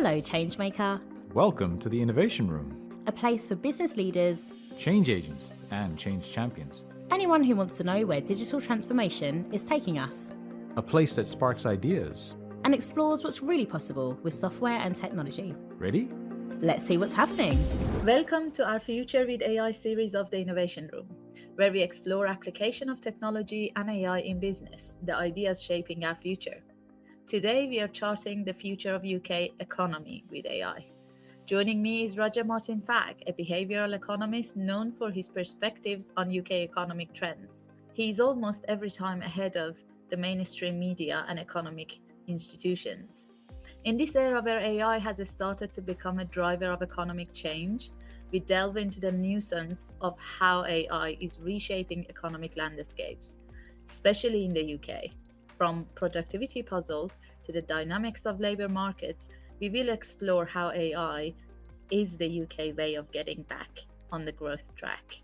Hello, Changemaker, Welcome to the Innovation Room. a place for business leaders, Change agents and change champions. anyone who wants to know where digital transformation is taking us, A place that sparks ideas. and explores what's really possible with software and technology. Ready? Let's see what's happening. Welcome to our Future with AI series of the Innovation Room, where we explore application of technology and AI in business, the ideas shaping our future. Today, we are charting the future of UK economy with AI. Joining me is Roger Martin-Fagg, a behavioural economist known for his perspectives on UK economic trends. He is almost every time ahead of the mainstream media and economic institutions. In this era where AI has started to become a driver of economic change, we delve into the nuisance of how AI is reshaping economic landscapes, especially in the UK. From productivity puzzles to the dynamics of labour markets, we will explore how AI is the UK way of getting back on the growth track.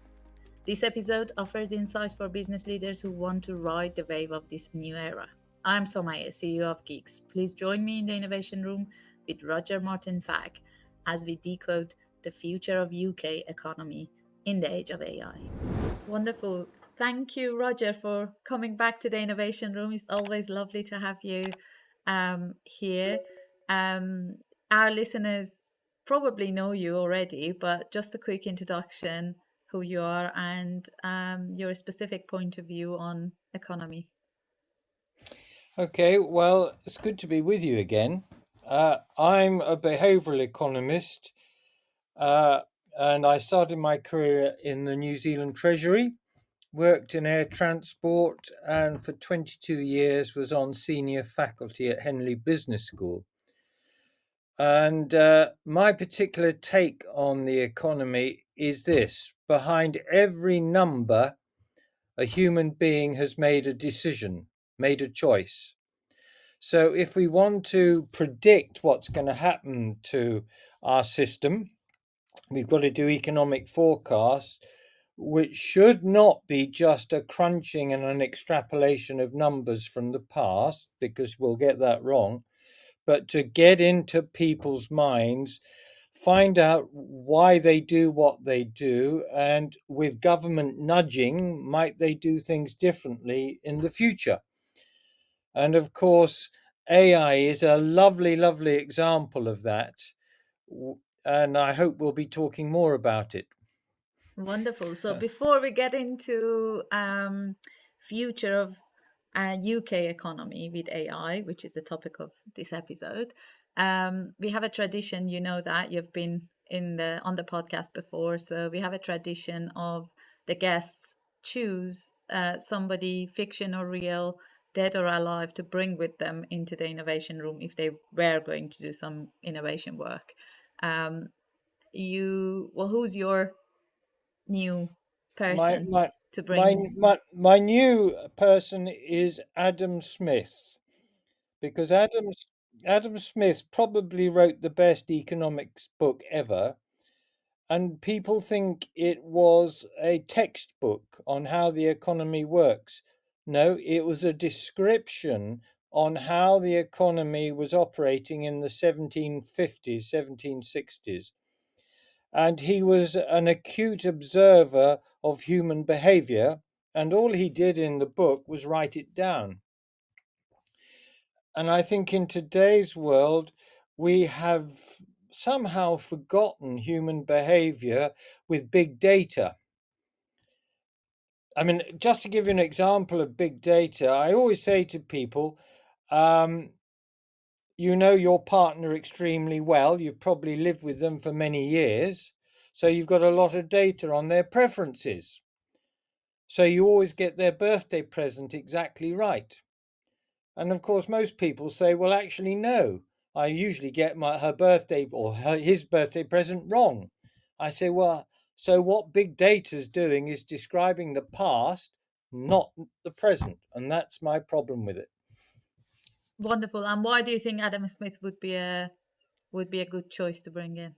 This episode offers insights for business leaders who want to ride the wave of this new era. I'm Somayeh, CEO of Geeks. Please join me in the Innovation Room with Roger Martin-Fagg as we decode the future of UK economy in the age of AI. Wonderful. Thank you, Roger, for coming back to the Innovation Room. It's always lovely to have you here. Our listeners probably know you already, but just a quick introduction, who you are and your specific point of view on economy. Okay, well, it's good to be with you again. I'm a behavioural economist, and I started my career in the New Zealand Treasury, worked in air transport, and for 22 years was on senior faculty at Henley Business School. And my particular take on the economy is this: behind every number, a human being has made a decision, made a choice. So if we want to predict what's going to happen to our system, we've got to do economic forecasts, which should not be just a crunching and an extrapolation of numbers from the past, because we'll get that wrong, but to get into people's minds, find out why they do what they do, and with government nudging, might they do things differently in the future? And of course, AI is a lovely, lovely example of that. And I hope we'll be talking more about it. Wonderful. So before we get into future of UK economy with AI, which is the topic of this episode, we have a tradition. You know that you've been on the podcast before, so we have a tradition of the guests choose somebody, fiction or real, dead or alive, to bring with them into the innovation room if they were going to do some innovation work. Who's your new person to bring? My new person is Adam Smith, because Adam Smith probably wrote the best economics book ever, and people think it was a textbook on how the economy works. No, it was a description on how the economy was operating in the 1750s, 1760s. And he was an acute observer of human behavior, and all he did in the book was write it down. And I think in today's world, we have somehow forgotten human behavior with big data. I mean, just to give you an example of big data, I always say to people, you know your partner extremely well. You've probably lived with them for many years. So you've got a lot of data on their preferences. So you always get their birthday present exactly right. And of course, most people say, well, actually, no, I usually get her birthday or his birthday present wrong. I say, well, so what big data is doing is describing the past, not the present. And that's my problem with it. Wonderful. And why do you think Adam Smith would be a good choice to bring in?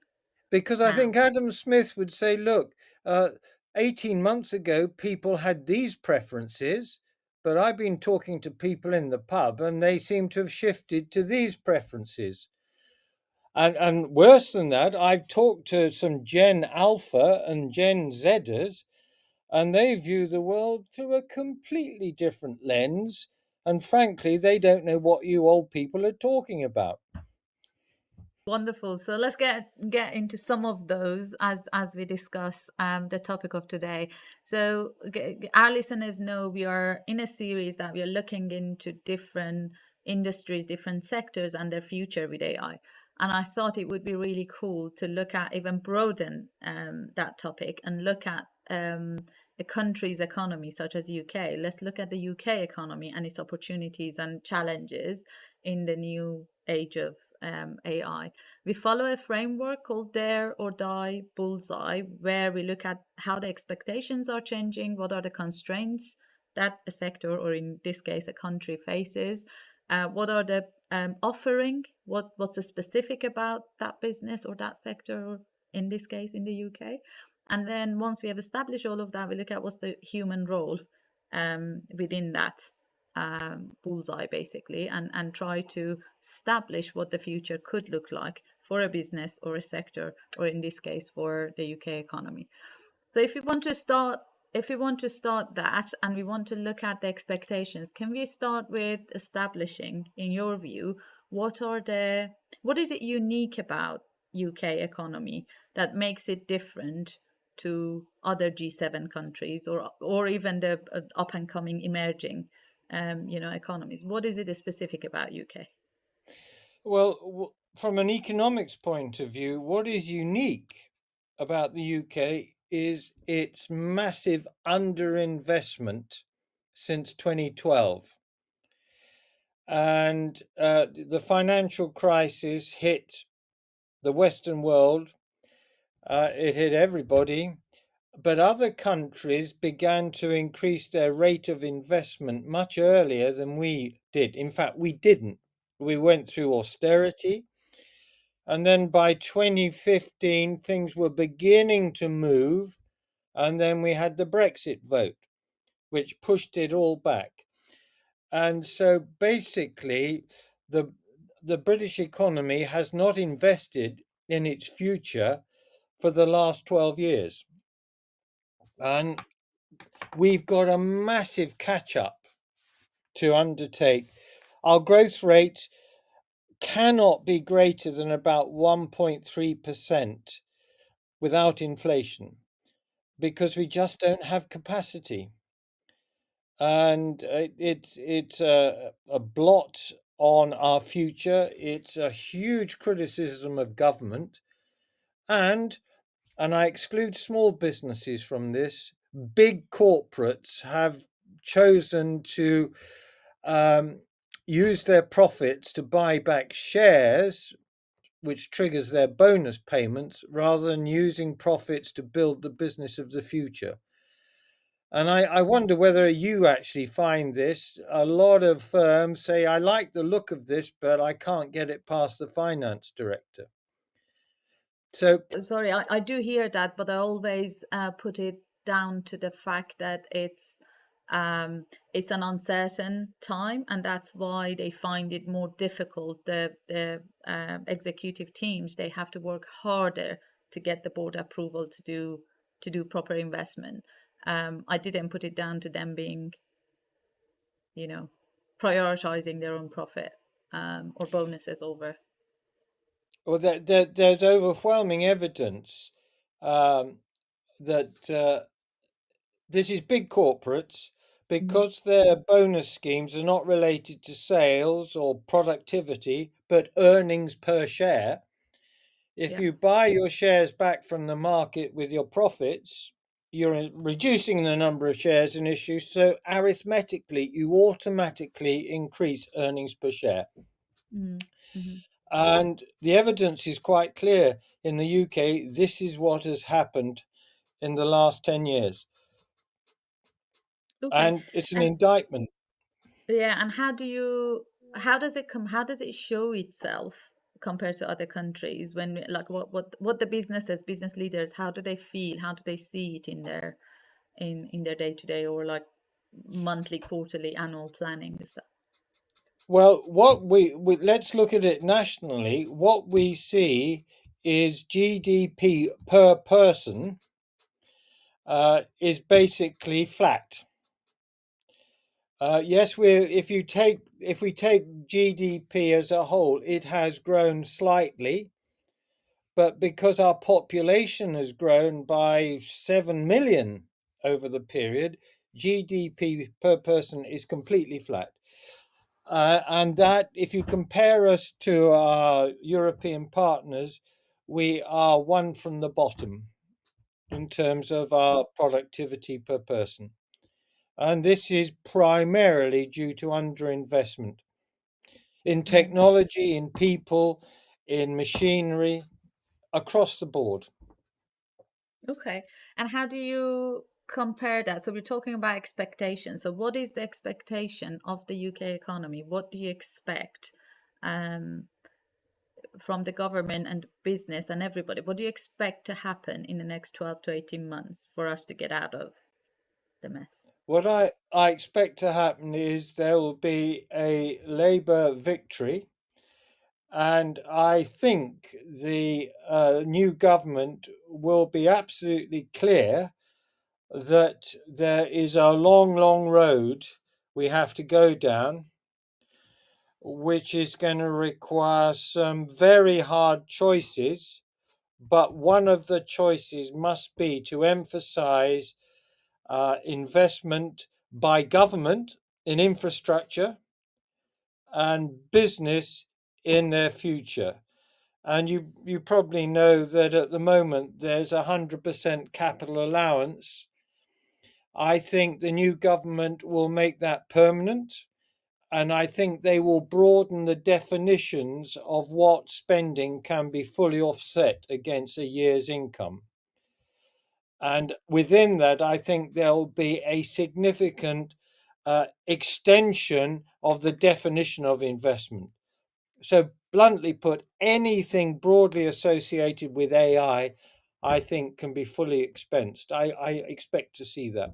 Because I think Adam Smith would say, look, 18 months ago, people had these preferences, but I've been talking to people in the pub and they seem to have shifted to these preferences. And worse than that, I've talked to some Gen Alpha and Gen Zers, and they view the world through a completely different lens. And frankly, they don't know what you old people are talking about. Wonderful. So let's get into some of those as we discuss the topic of today. So our listeners know we are in a series that we are looking into different industries, different sectors, and their future with AI. And I thought it would be really cool to look at, even broaden that topic and look at a country's economy, such as UK. Let's look at the UK economy and its opportunities and challenges in the new age of AI. We follow a framework called Dare or Die Bullseye, where we look at how the expectations are changing, what are the constraints that a sector, or in this case, a country, faces, what are the offering, what's the specific about that business or that sector, or in this case, in the UK. And then once we have established all of that, we look at what's the human role within that bullseye, basically, and try to establish what the future could look like for a business or a sector, or in this case for the UK economy. So if we want to start that, and we want to look at the expectations, can we start with establishing, in your view, what is it unique about UK economy that makes it different to other G7 countries, or even the up and coming emerging economies? What is it specific about UK? Well, from an economics point of view, what is unique about the UK is its massive underinvestment since 2012. And the financial crisis hit the Western world, it hit everybody, but other countries began to increase their rate of investment much earlier than we did. In fact, we didn't. We went through austerity. And then by 2015, things were beginning to move. And then we had the Brexit vote, which pushed it all back. And so basically, the British economy has not invested in its future for the last 12 years. And we've got a massive catch up to undertake. Our growth rate cannot be greater than about 1.3% without inflation, because we just don't have capacity. And it's a blot on our future. It's a huge criticism of government. And I exclude small businesses from this. Big corporates have chosen to use their profits to buy back shares, which triggers their bonus payments, rather than using profits to build the business of the future. And I wonder whether you actually find this. A lot of firms say, I like the look of this, but I can't get it past the finance director. So, Sorry, I do hear that, but I always put it down to the fact that it's an uncertain time, and that's why they find it more difficult. The executive teams, they have to work harder to get the board approval to do proper investment. I didn't put it down to them being, prioritizing their own profit or bonuses over. well, there's overwhelming evidence that this is big corporates, because their bonus schemes are not related to sales or productivity, but earnings per share. If Yeah. you buy your shares back from the market with your profits, you're reducing the number of shares in issue. So arithmetically, you automatically increase earnings per share. Mm-hmm. And the evidence is quite clear in the UK. This is what has happened in the last 10 years. Okay. And it's an And indictment. yeah, and how does it show itself compared to other countries, like what the business leaders, how do they feel, how do they see it in their day to day, or like monthly, quarterly, annual planning and stuff? Well, what we let's look at it nationally. What we see is GDP per person is basically flat. Yes, if we take GDP as a whole, it has grown slightly, but because our population has grown by 7 million over the period, GDP per person is completely flat. And that, if you compare us to our European partners, we are one from the bottom in terms of our productivity per person. And this is primarily due to underinvestment in Mm. technology, in people, in machinery, across the board. Okay. And how do you compare that? So we're talking about expectations. So what is the expectation of the UK economy? What do you expect um, from the government and business and everybody? What do you expect to happen in the next 12 to 18 months for us to get out of the mess? What I expect to happen is there will be a Labour victory, and I think the new government will be absolutely clear that there is a long, long road we have to go down, which is going to require some very hard choices. But one of the choices must be to emphasize investment by government in infrastructure and business in their future. And you probably know that at the moment there's 100% capital allowance. I think the new government will make that permanent, and I think they will broaden the definitions of what spending can be fully offset against a year's income. And within that, I think there'll be a significant extension of the definition of investment. So, bluntly put, anything broadly associated with AI, I think, can be fully expensed. I expect to see that.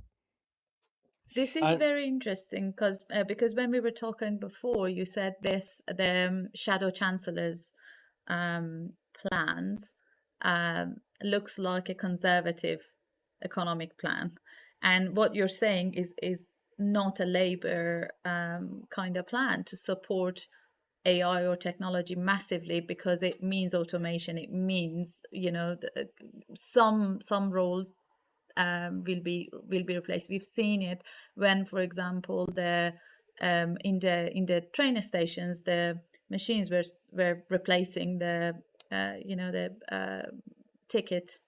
This is And very interesting because when we were talking before, you said the shadow chancellor's plans looks like a conservative economic plan, and what you're saying is not a Labour kind of plan to support AI or technology massively because it means automation. It means some roles will be replaced. We've seen it when, for example, the in the train stations, the machines were replacing the ticket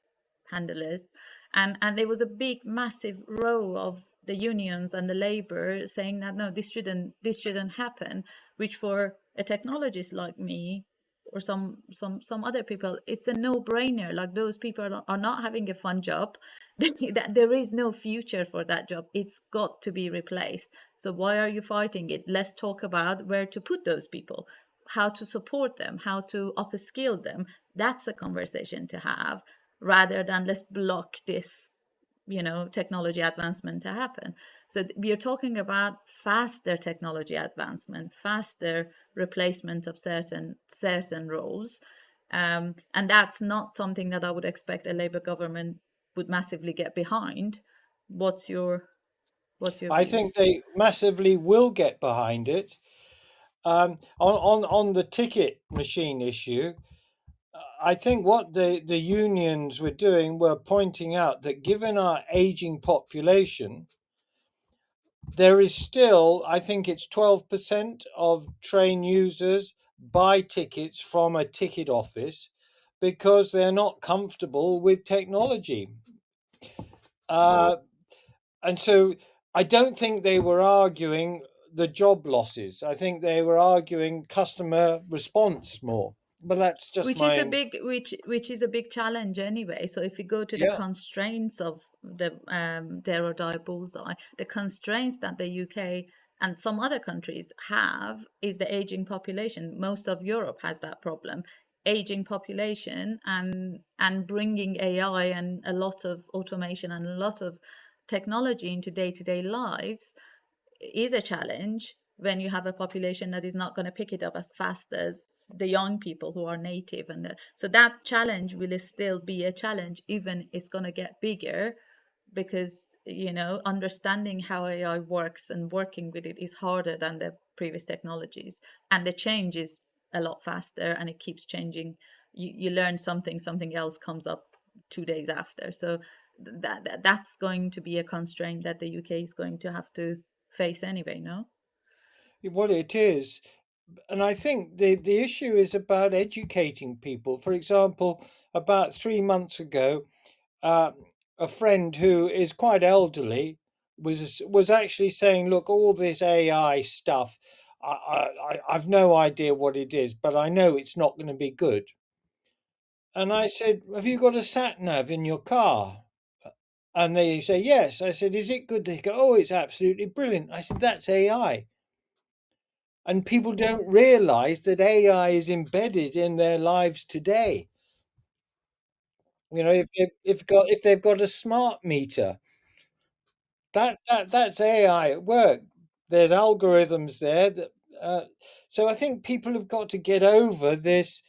handlers, and there was a big, massive row of the unions and the labor saying that no, this shouldn't happen. Which for a technologist like me or some other people, it's a no-brainer. Like those people are not having a fun job. That there is no future for that job. It's got to be replaced. So why are you fighting it? Let's talk about where to put those people, how to support them, how to upskill them. That's a conversation to have, rather than let's block this technology advancement to happen. So we are talking about faster technology advancement, faster replacement of certain roles, and that's not something that I would expect a Labour government would massively get behind. What's your I think views? they massively will get behind it. On the ticket machine issue, I think what the unions were doing were pointing out that given our aging population, there is still, I think it's 12% of train users buy tickets from a ticket office because they're not comfortable with technology. Uh, and so I don't think they were arguing the job losses. I think they were arguing customer response more. But that's just Which is a my, big which is a big challenge anyway. So if we go to the yeah. constraints of the dare or die bullseye, the constraints that the UK and some other countries have is the aging population. Most of Europe has that problem, aging population, and bringing AI and a lot of automation and a lot of technology into day-to-day lives is a challenge. when you have a population that is not going to pick it up as fast as the young people who are native. And so that challenge will still be a challenge, even it's going to get bigger, because understanding how AI works and working with it is harder than the previous technologies, and the change is a lot faster, and it keeps changing. You learn something else comes up 2 days after. So that's going to be a constraint that the UK is going to have to face anyway. No. What it is. And I think the issue is about educating people. For example, about 3 months ago, uh, a friend who is quite elderly was actually saying, "Look, all this AI stuff, I've no idea what it is, but I know it's not going to be good." And I said, "Have you got a sat nav in your car?" And they say, "Yes." I said, "Is it good?" They go, "Oh, it's absolutely brilliant." I said, "That's AI." And people don't realize that AI is embedded in their lives today. If they've got a smart meter, that's AI at work. There's algorithms there that. So I think people have got to get over this.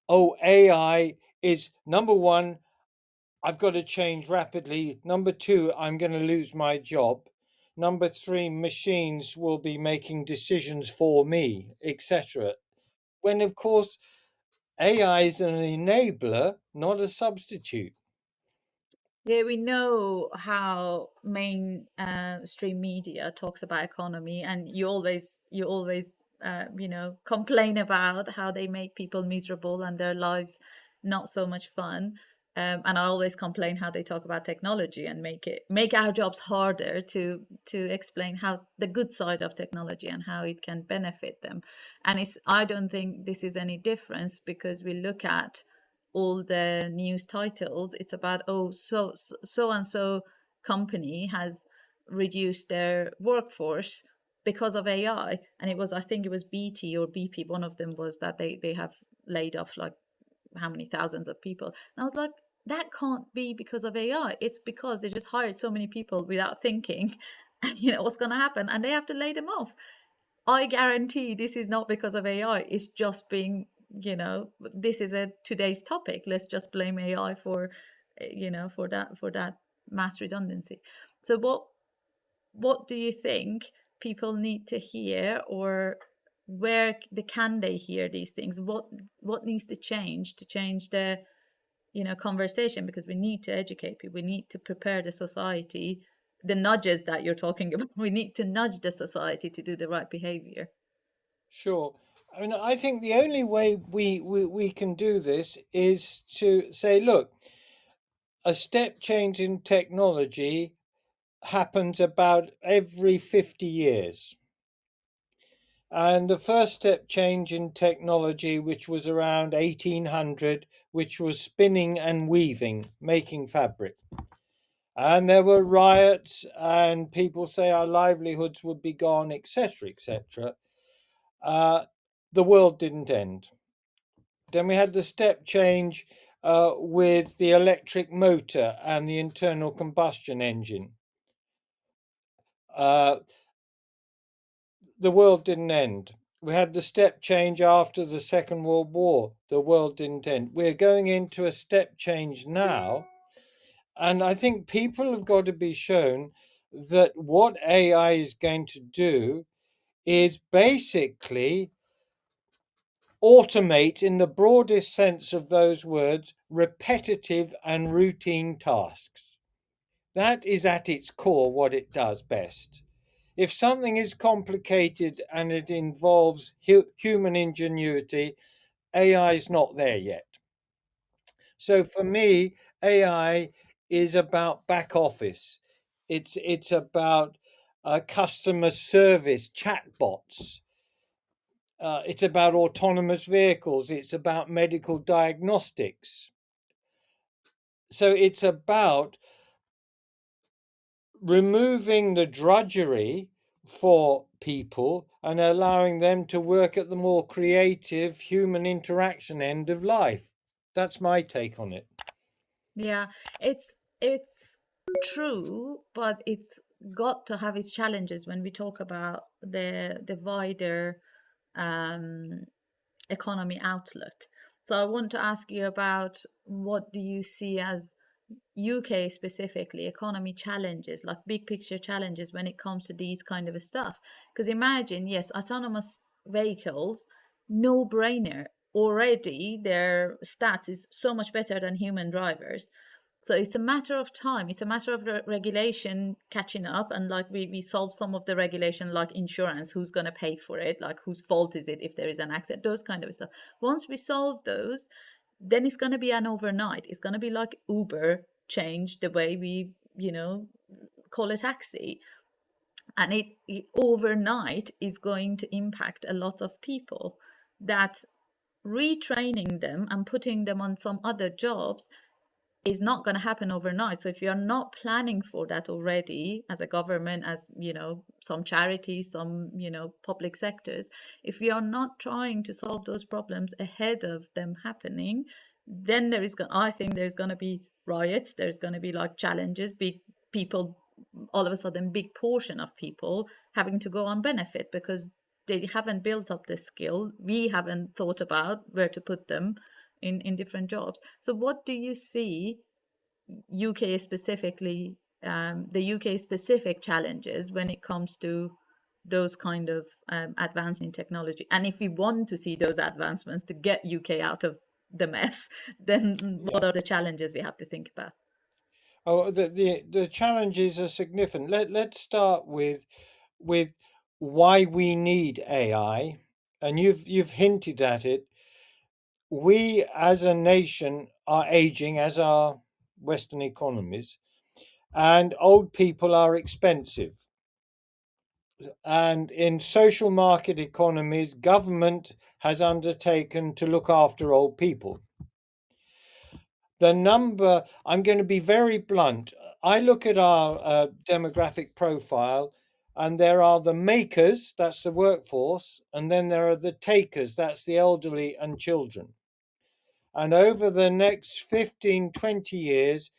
Oh, AI is number one. I've got to change rapidly. Number two, I'm going to lose my job. Number three, machines will be making decisions for me, etc. When of course AI is an enabler, not a substitute. Yeah, we know how stream media talks about economy, and you always complain about how they make people miserable and their lives not so much fun. And I always complain how they talk about technology and make our jobs harder to explain how the good side of technology and how it can benefit them. And I don't think this is any difference, because we look at all the news titles, it's about, oh, so and so company has reduced their workforce because of AI. And I think it was BT or BP, one of them was that they have laid off like how many thousands of people. And I was like, that can't be because of AI. It's because they just hired so many people without thinking, what's going to happen, and they have to lay them off. I guarantee this is not because of AI. It's just this is today's topic. Let's just blame AI for that mass redundancy. So what do you think people need to hear, or where can they hear these things? What needs to change the conversation? Because we need to educate people. We need to prepare the society. The nudges that you're talking about, we need to nudge the society to do the right behavior. Sure. I mean, I think the only way we can do this is to say, look, a step change in technology happens about every 50 years. And the first step change in technology, which was around 1800, which was spinning and weaving, making fabric. And there were riots, and people say our livelihoods would be gone, etc., etc. The world didn't end. Then we had the step change with the electric motor and the internal combustion engine. The world didn't end. We had the step change after the Second World War. The world didn't end. We're going into a step change now. And I think people have got to be shown that what AI is going to do is basically automate, in the broadest sense of those words, repetitive and routine tasks. That is at its core what it does best. If something is complicated and it involves human ingenuity, AI is not there yet. So for me, AI is about back office. It's about customer service, chatbots. It's about autonomous vehicles. It's about medical diagnostics. So it's about removing the drudgery for people and allowing them to work at the more creative human interaction end of life. That's my take on it. Yeah, it's true, but it's got to have its challenges when we talk about the wider um, economy outlook. So I want to ask you about what do you see as UK specifically economy challenges, like big picture challenges when it comes to these kind of stuff. Because imagine, yes, autonomous vehicles, no brainer. Already their stats is so much better than human drivers. So it's a matter of time. It's a matter of regulation catching up, and like we solve some of the regulation, like insurance, who's going to pay for it, like whose fault is it if there is an accident, those kind of stuff. Once we solve those, then it's going to be an overnight. It's going to be like Uber changed the way we, call a taxi. And it overnight is going to impact a lot of people. That retraining them and putting them on some other jobs is not going to happen overnight. So if you're not planning for that already as a government, as some charities, some public sectors, if we are not trying to solve those problems ahead of them happening, then I think there's going to be riots, there's going to be like challenges, big people, all of a sudden big portion of people having to go on benefit because they haven't built up the skill. We haven't thought about where to put them in different jobs. So what do you see UK specifically, the UK specific challenges when it comes to those kind of advancements in technology? And if we want to see those advancements to get UK out of the mess, then what are the challenges we have to think about? Oh, the challenges are significant. Let's start with why we need AI, and you've hinted at it. We as a nation are aging, as are Western economies, and old people are expensive. And in social market economies, government has undertaken to look after old people. The number, I'm going to be very blunt. I look at our demographic profile, and there are the makers, that's the workforce, and then there are the takers, that's the elderly and children. And over the next 15, 20 years,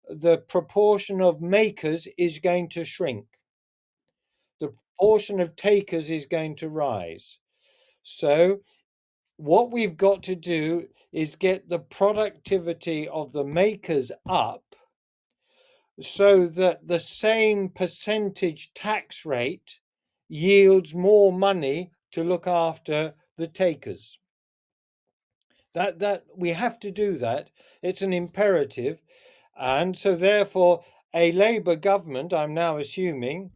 the proportion of makers is going to shrink. The proportion of takers is going to rise. So, what we've got to do is get the productivity of the makers up so that the same percentage tax rate yields more money to look after the takers. That we have to do that. It's an imperative. And so therefore a Labour government, I'm now assuming,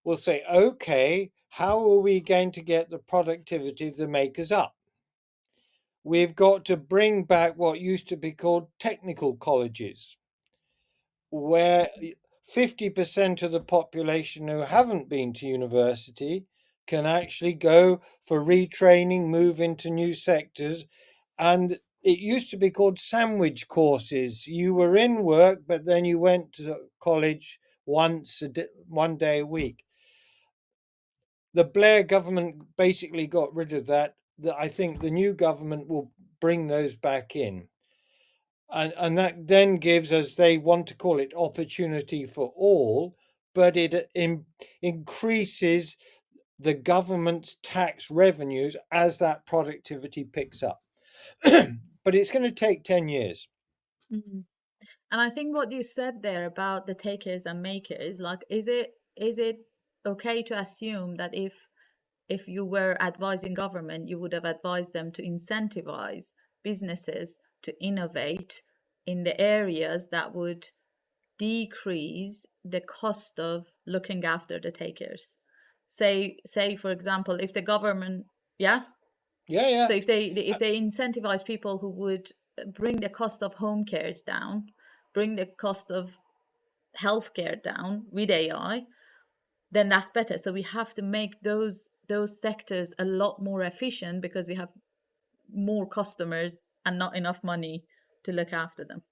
will say, okay, how are we going to get the productivity of the makers up? We've got to bring back what used to be called technical colleges, where 50% of the population who haven't been to university can actually go for retraining, move into new sectors. And it used to be called sandwich courses. You were in work, but then you went to college one day a week. The Blair government basically got rid of that. I think the new government will bring those back in. And that then gives us, they want to call it opportunity for all, but it increases the government's tax revenues as that productivity picks up. But it's going to take 10 years. Mhm. And I think what you said there about the takers and makers, like, is it okay to assume that if you were advising government, you would have advised them to incentivize businesses to innovate in the areas that would decrease the cost of looking after the takers? Say for example, if the government, yeah, Yeah. so if they incentivize people who would bring the cost of home cares down, bring the cost of healthcare down with AI, then that's better. So we have to make those sectors a lot more efficient because we have more customers and not enough money to look after them.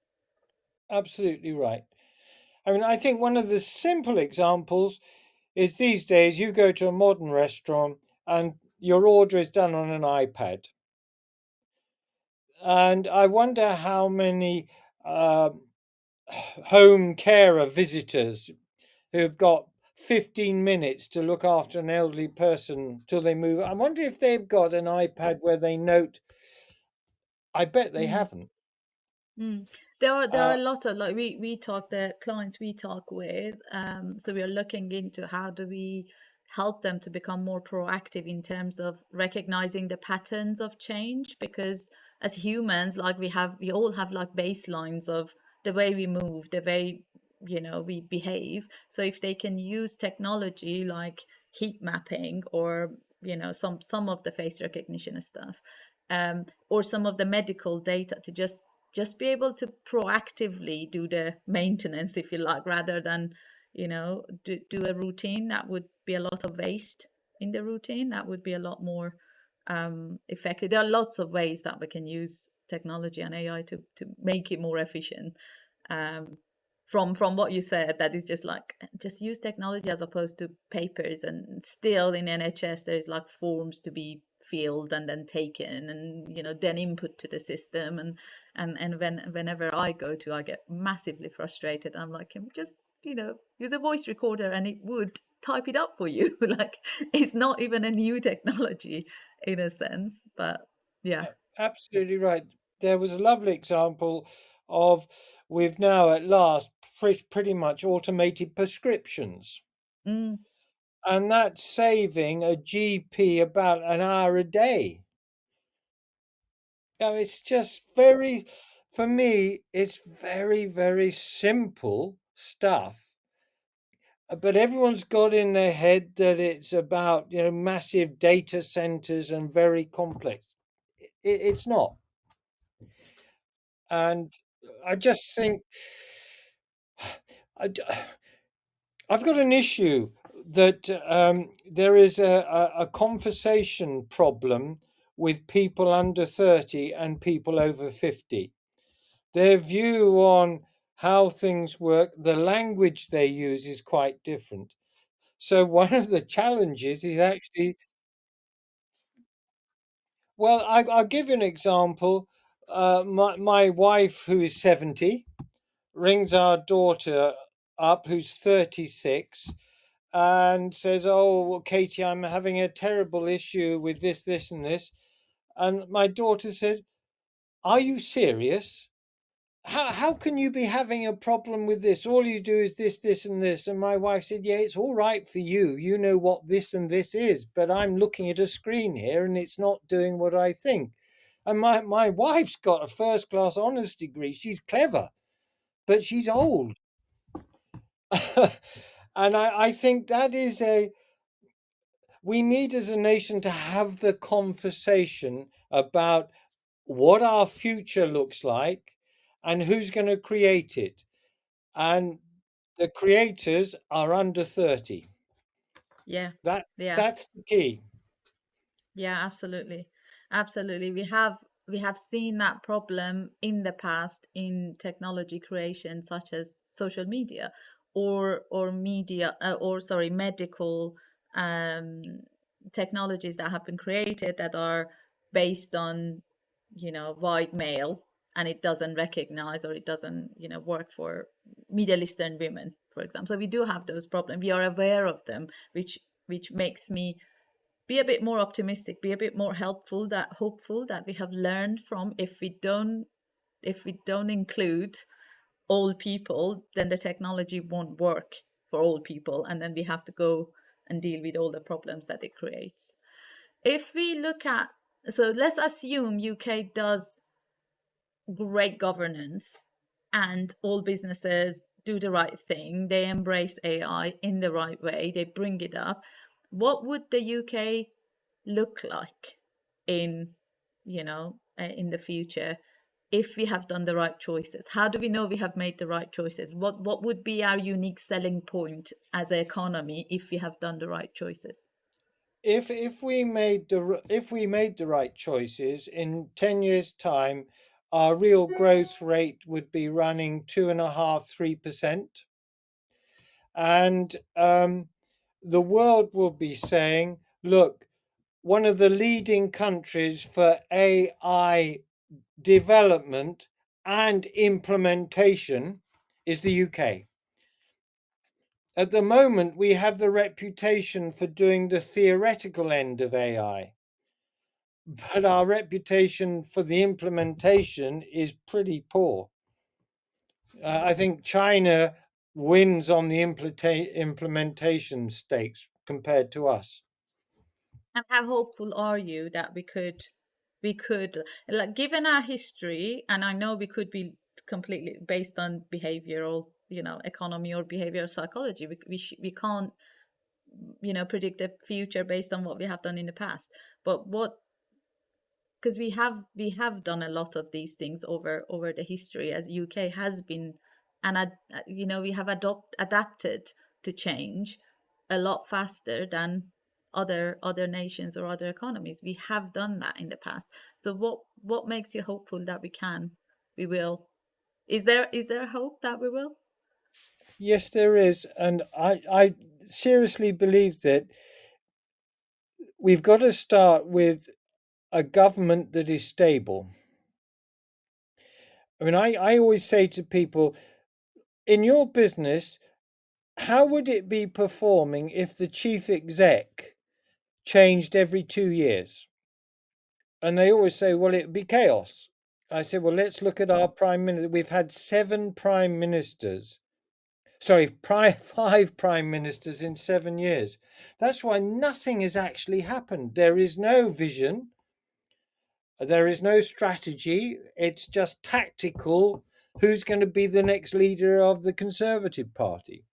Absolutely right. I mean, I think one of the simple examples is these days you go to a modern restaurant and your order is done on an iPad. And I wonder how many home carer visitors who've got 15 minutes to look after an elderly person till they move. I wonder if they've got an iPad where they note. I bet they Mm. haven't. There are a lot of, like, we talk, the clients we talk with, so we are looking into how do we help them to become more proactive in terms of recognizing the patterns of change, because as humans, like, we all have like baselines of the way we move, the way, we behave. So if they can use technology like heat mapping, or some of the face recognition stuff, or some of the medical data, to just be able to proactively do the maintenance, if you like, rather than do a routine that would be a lot of waste in the routine, that would be a lot more effective. There are lots of ways that we can use technology and AI to make it more efficient. um, from what you said, that is just like, just use technology as opposed to papers, and still in NHS there's like forms to be filled and then taken, and then input to the system, and whenever I go to, I get massively frustrated. I'm like, can we just use a voice recorder and it would type it up for you? Like, it's not even a new technology in a sense, but yeah. Absolutely right. There was a lovely example of we've now at last pretty much automated prescriptions, Mm, and that's saving a GP about an hour a day. Now, it's just for me, it's very, very simple stuff. But everyone's got in their head that it's about, massive data centers and very complex. It's not. And I just think I, have got an issue that there is a conversation problem with people under 30 and people over 50. Their view on how things work, the language they use is quite different. So one of the challenges is actually, well, I'll give you an example. My wife, who is 70, rings our daughter up, who's 36, and says, "Oh, well, Katie, I'm having a terrible issue with this, this, and this." And my daughter says, "Are you serious? How can you be having a problem with this? All you do is this, this, and this." And my wife said, "Yeah, it's all right for you. You know what this and this is, but I'm looking at a screen here and it's not doing what I think." And my wife's got a first class honours degree. She's clever, but she's old. And I think that is we need as a nation to have the conversation about what our future looks like and who's going to create it. And the creators are under 30. yeah, That yeah. that's the key. Yeah, absolutely. Absolutely. We have seen that problem in the past in technology creation, such as social media, or media, or sorry, medical um technologies that have been created that are based on, white male, and it doesn't recognize, or it doesn't, work for Middle Eastern women, for example. So we do have those problems. We are aware of them, which makes me be a bit more optimistic, be a bit more hopeful that we have learned from, if we don't include all people, then the technology won't work for all people, and then we have to go and deal with all the problems that it creates. If we look at, so let's assume UK does great governance, and all businesses do the right thing, they embrace AI in the right way, they bring it up. What would the UK look like in, in the future, if we have done the right choices? How do we know we have made the right choices? What would be our unique selling point as an economy if we have done the right choices? If we made the right choices in 10 years' time, our real growth rate would be running 2.5-3%, and the world will be saying, "Look, one of the leading countries for AI development and implementation is the UK." At the moment, we have the reputation for doing the theoretical end of AI, but our reputation for the implementation is pretty poor. I think China wins on the implementation stakes compared to us. And how hopeful are you that we could, like, given our history, and I know we could be completely based on behavioral, economy or behavioral psychology. We can't, predict the future based on what we have done in the past. But what because we have done a lot of these things over the history, as UK has been, and we have adapted to change a lot faster than other nations or other economies. We have done that in the past. So what makes you hopeful that we will? Is there hope that we will? Yes, there is. And I seriously believe that we've got to start with a government that is stable. I mean, I always say to people, in your business, how would it be performing if the chief exec changed every 2 years? And they always say, well, it'd be chaos. I said, well, let's look at our prime minister. We've had 5 prime ministers in 7 years. That's why nothing has actually happened. There is no vision. There is no strategy. It's just tactical. Who's going to be the next leader of the Conservative Party?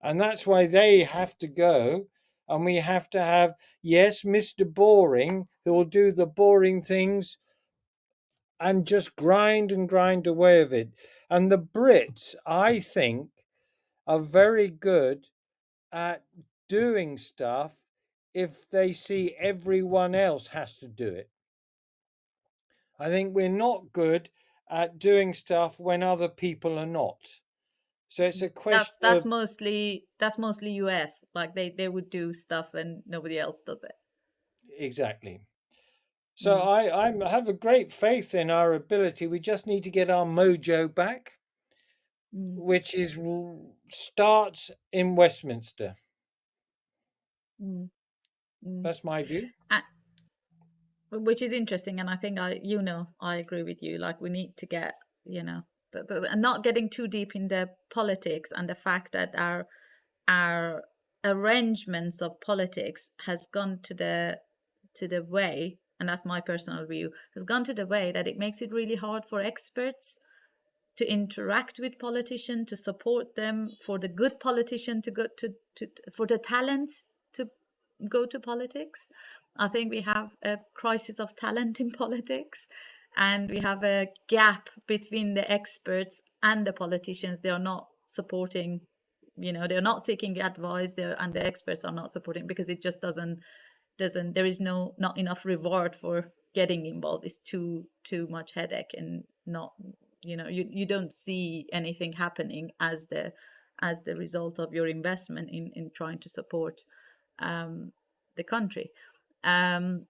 And that's why they have to go. And we have to have, yes, Mr. Boring, who will do the boring things and just grind and grind away of it. And the Brits, I think, are very good at doing stuff if they see everyone else has to do it. I think we're not good at doing stuff when other people are not. So it's a That's question that's of mostly that's mostly US. Like they would do stuff and nobody else does it. exactly. So Mm, I have a great faith in our ability. We just need to get our mojo back, mm, which starts in Westminster. mm, mm. That's my view. Uh, which is interesting, and I think I agree with you. Like, we need to get, and not getting too deep in the politics, and the fact that our arrangements of politics has gone to the way, and that's my personal view, has gone to the way that it makes it really hard for experts to interact with politicians, to support them, for the good politician to go to for the talent to go to politics. I think we have a crisis of talent in politics, and we have a gap between the experts and the politicians. They are not supporting, they're not seeking advice there, and the experts are not supporting, because it just doesn't there is not enough reward for getting involved. It's too much headache, and not, you don't see anything happening as the result of your investment in trying to support the country. um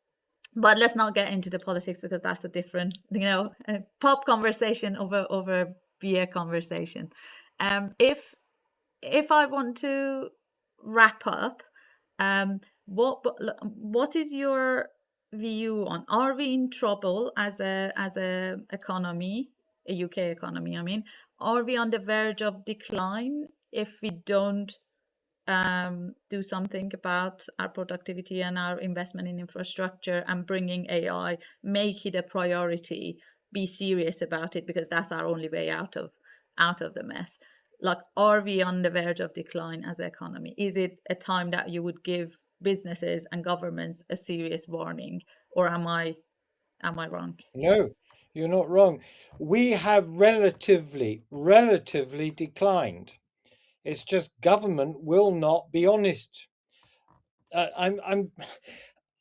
but let's not get into the politics, because that's a different, pop conversation over beer conversation. If I want to wrap up, what is your view on, are we in trouble as a economy, a UK economy, I mean? Are we on the verge of decline if we don't do something about our productivity and our investment in infrastructure and bringing AI, make it a priority, be serious about it, because that's our only way out of the mess? Like, are we on the verge of decline as an economy? Is it a time that you would give businesses and governments a serious warning, or am I wrong? No, you're not wrong. We have relatively declined. It's just government will not be honest. I'm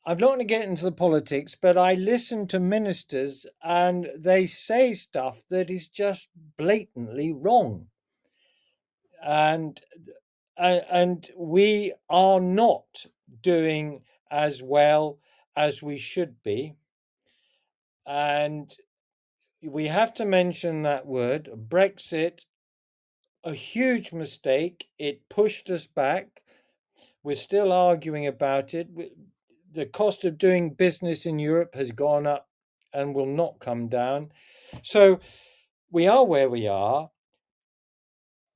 not going to get into the politics, but I listen to ministers and they say stuff that is just blatantly wrong. And we are not doing as well as we should be. And we have to mention that word, Brexit. a huge mistake. It pushed us back. We're still arguing about it. The cost of doing business in Europe has gone up and will not come down. So we are where we are,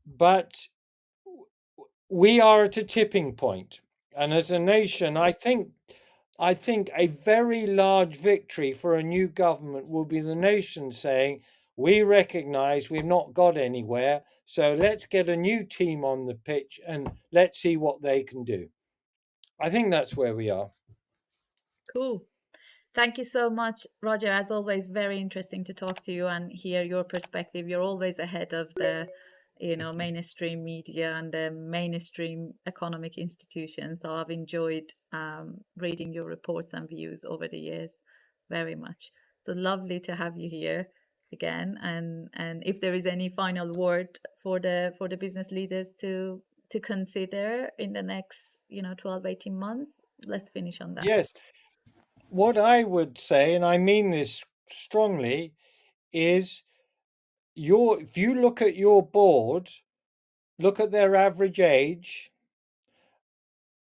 but we are at a tipping point. And as a nation, I think a very large victory for a new government will be the nation saying, we recognize we've not got anywhere, so let's get a new team on the pitch and let's see what they can do. I think that's where we are. Cool. Thank you so much, Roger. As always, very interesting to talk to you and hear your perspective. You're always ahead of the, mainstream media and the mainstream economic institutions. So I've enjoyed reading your reports and views over the years very much. So lovely to have you here again. And if there is any final word for the business leaders to consider in the next 12, 18 months, let's finish on that. Yes. What I would say, and I mean this strongly, is if you look at your board, look at their average age,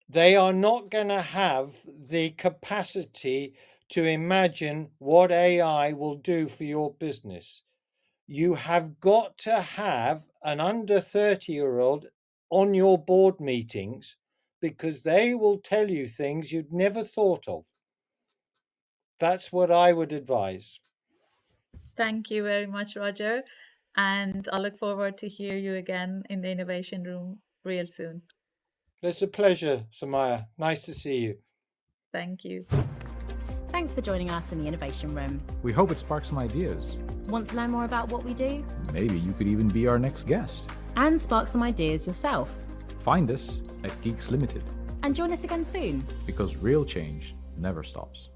they are not going to have the capacity to imagine what AI will do for your business. You have got to have an under 30-year-old on your board meetings because they will tell you things you'd never thought of. That's what I would advise. Thank you very much, Roger. And I look forward to hear you again in the innovation room real soon. It's a pleasure, Somayeh. Nice to see you. Thank you. Thanks for joining us in the Innovation Room. We hope it sparks some ideas. Want to learn more about what we do? Maybe you could even be our next guest. And spark some ideas yourself. Find us at Geeks Limited, And join us again soon. because real change never stops.